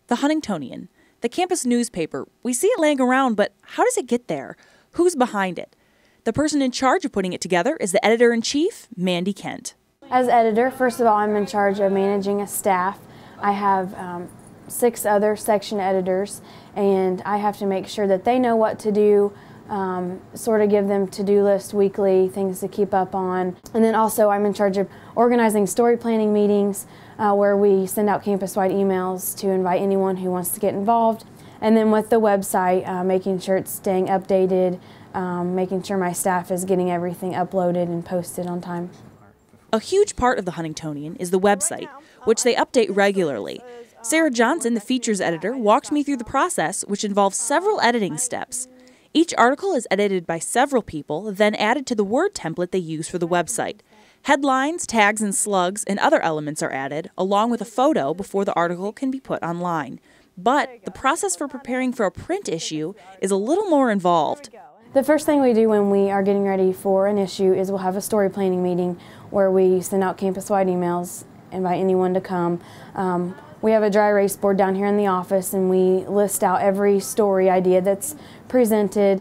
The Huntingtonian, the campus newspaper. We see it laying around, but how does it get there? Who's behind it? The person in charge of putting it together is the editor-in-chief, Mandy Kent. As editor, first of all, I'm in charge of managing a staff. I have 6 other section editors, and I have to make sure that they know what to do, sort of give them to-do list weekly, things to keep up on. And then also I'm in charge of organizing story planning meetings where we send out campus-wide emails to invite anyone who wants to get involved. And then with the website, making sure it's staying updated, making sure my staff is getting everything uploaded and posted on time. A huge part of the Huntingtonian is the website, which they update regularly. Sarah Johnson, the features editor, walked me through the process, which involves several editing steps. Each article is edited by several people, then added to the Word template they use for the website. Headlines, tags, and slugs and other elements are added, along with a photo before the article can be put online. But the process for preparing for a print issue is a little more involved. The first thing we do when we are getting ready for an issue is we'll have a story planning meeting where we send out campus-wide emails, invite anyone to come. We have a dry erase board down here in the office, and we list out every story idea that's presented.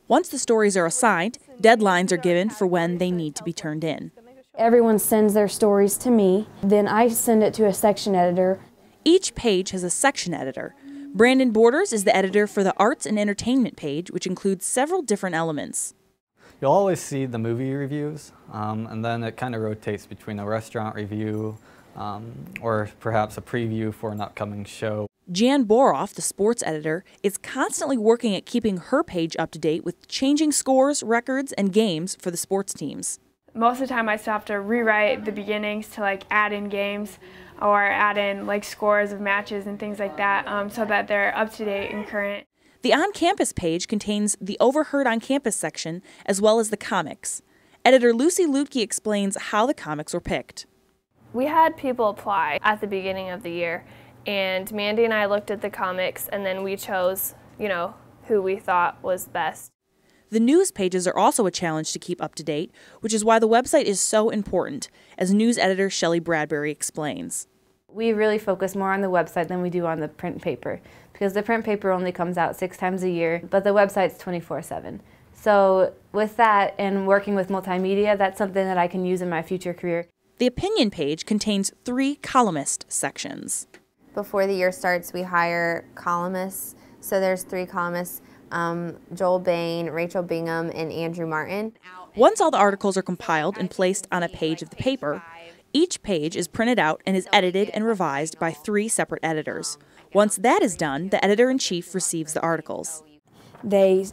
Once the stories are assigned, deadlines are given for when they need to be turned in. Everyone sends their stories to me, then I send it to a section editor. Each page has a section editor. Brandon Borders is the editor for the Arts and Entertainment page, which includes several different elements. You'll always see the movie reviews, and then it kind of rotates between a restaurant review or perhaps a preview for an upcoming show. Jan Boroff, the sports editor, is constantly working at keeping her page up to date with changing scores, records, and games for the sports teams. Most of the time I still have to rewrite the beginnings to add in games or add in scores of matches and things like that so that they're up to date and current. The on-campus page contains the Overheard on Campus section as well as the comics. Editor Lucy Lutke explains how the comics were picked. We had people apply at the beginning of the year, and Mandy and I looked at the comics and then we chose, who we thought was best. The news pages are also a challenge to keep up to date, which is why the website is so important, as news editor Shelley Bradbury explains. We really focus more on the website than we do on the print paper, because the print paper only comes out 6 times a year, but the website's 24/7. So with that and working with multimedia, that's something that I can use in my future career. The opinion page contains 3 columnist sections. Before the year starts, we hire columnists. So there's 3 columnists, Joel Bain, Rachel Bingham, and Andrew Martin. Once all the articles are compiled and placed on a page of the paper, each page is printed out and is edited and revised by 3 separate editors. Once that is done, the editor-in-chief receives the articles. They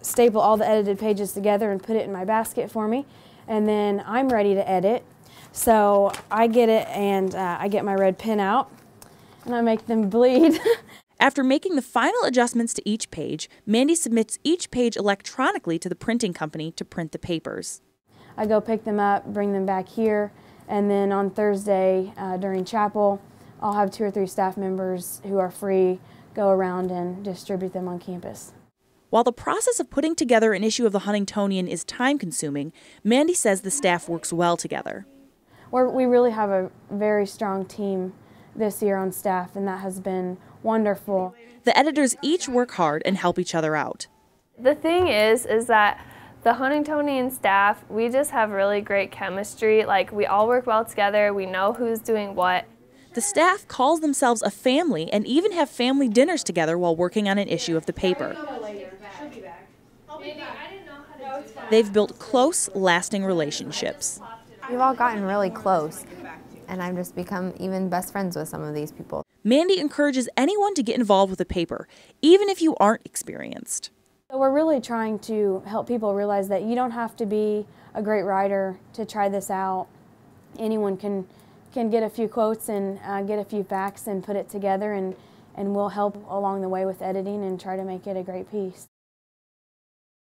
staple all the edited pages together and put it in my basket for me, and then I'm ready to edit. So I get it and I get my red pen out and I make them bleed. After making the final adjustments to each page, Mandy submits each page electronically to the printing company to print the papers. I go pick them up, bring them back here, and then on Thursday during chapel, I'll have 2 or 3 staff members who are free go around and distribute them on campus. While the process of putting together an issue of the Huntingtonian is time-consuming, Mandy says the staff works well together. We really have a very strong team this year on staff, and that has been wonderful. The editors each work hard and help each other out. The thing is that the Huntingtonian staff, we just have really great chemistry. We all work well together, we know who's doing what. The staff calls themselves a family and even have family dinners together while working on an issue of the paper. They've built close, lasting relationships. We've all gotten really close, and I've just become even best friends with some of these people. Mandy encourages anyone to get involved with the paper, even if you aren't experienced. So we're really trying to help people realize that you don't have to be a great writer to try this out. Anyone can get a few quotes and get a few facts and put it together, and we'll help along the way with editing and try to make it a great piece.